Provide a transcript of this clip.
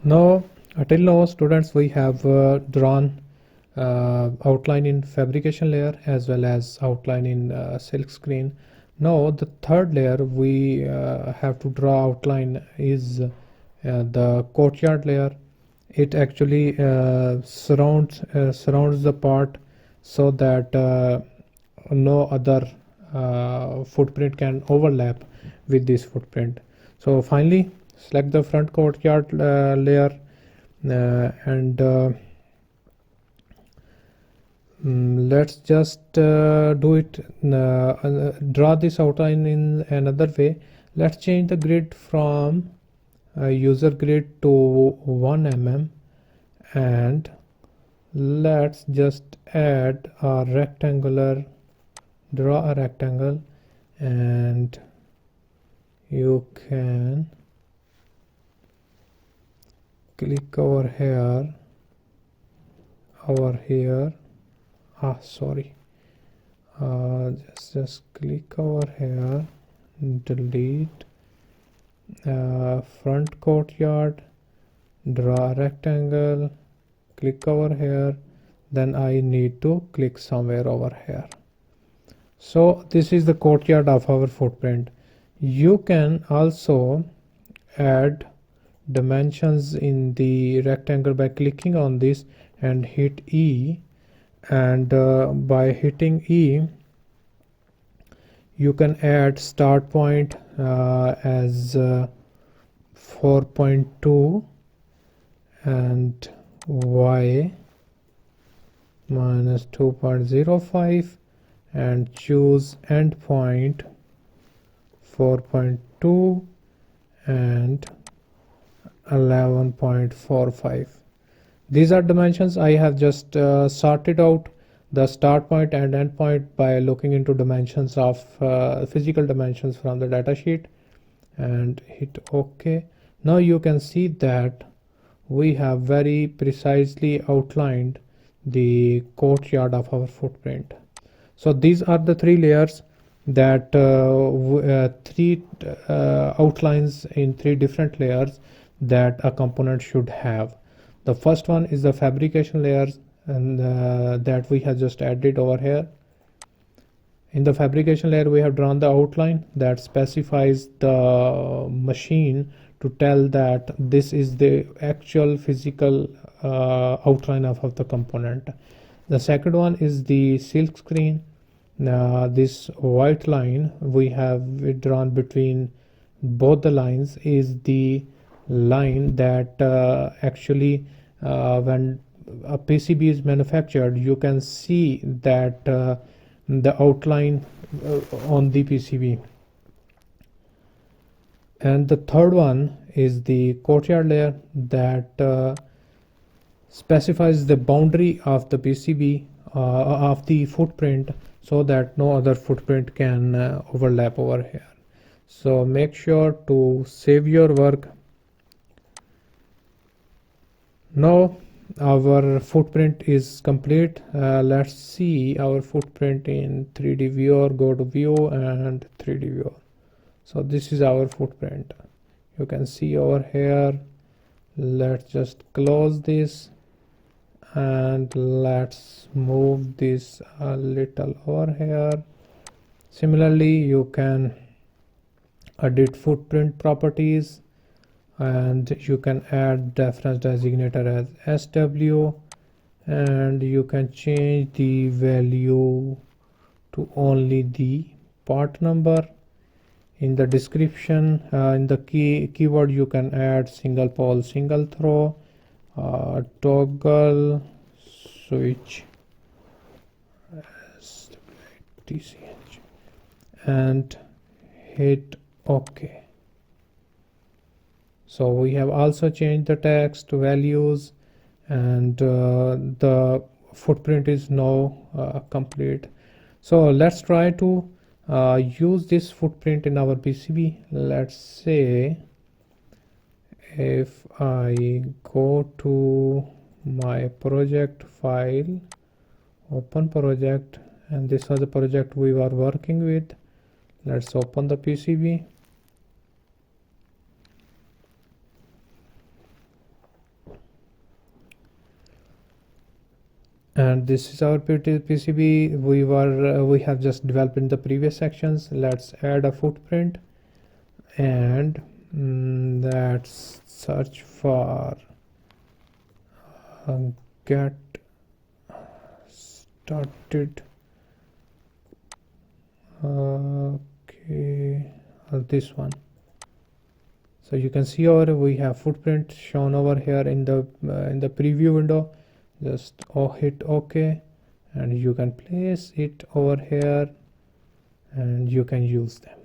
Now, till now, students, we have drawn outline in fabrication layer as well as outline in silk screen. Now, the third layer we have to draw outline is the courtyard layer. It actually surrounds the part so that no other footprint can overlap with this footprint. So finally, select the front courtyard layer and let's just do it, draw this outline in another way. Let's change the grid from user grid to 1 mm, and let's just add a rectangular, draw a rectangle, and you can click over here, sorry, just click over here, delete front courtyard, draw a rectangle, click over here, then I need to click somewhere over here. So this is the courtyard of our footprint. You can also add dimensions in the rectangle by clicking on this and hit E, and by hitting E you can add start point as 4.2 and Y minus 2.05 and choose endpoint 4.2 and 11.45. These are dimensions. I have just sorted out the start point and end point by looking into dimensions of physical dimensions from the data sheet and hit OK. Now you can see that we have very precisely outlined the courtyard of our footprint. So these are the three layers that three outlines in three different layers that a component should have. The first one is the fabrication layers, and that we have just added over here. In the fabrication layer we have drawn the outline that specifies the machine to tell that this is the actual physical outline of the component. The second one is the silk screen. This white line we have drawn between both the lines is the line that actually when a PCB is manufactured, you can see that the outline on the PCB. And the third one is the courtyard layer that specifies the boundary of the PCB of the footprint so that no other footprint can overlap over here. So make sure to save your work. Now our footprint is complete. Let's see our footprint in 3D viewer. Go to view and 3D viewer. So this is our footprint. You can see over here. Let's just close this and let's move this a little over here. Similarly, you can edit footprint properties, and you can add reference designator as SW, and you can change the value to only the part number. In the description, in the keyword, you can add single pole, single throw, toggle switch, TCH, and hit OK. So we have also changed the text values, and the footprint is now complete. So let's try to use this footprint in our PCB. Let's say if I go to my project file, open project, and this was the project we were working with. Let's open the PCB. And this is our PCB we have just developed in the previous sections. Let's add a footprint, and let's search for get started. Okay, this one. So you can see over we have footprint shown over here in the preview window. Just hit OK, and you can place it over here and you can use them.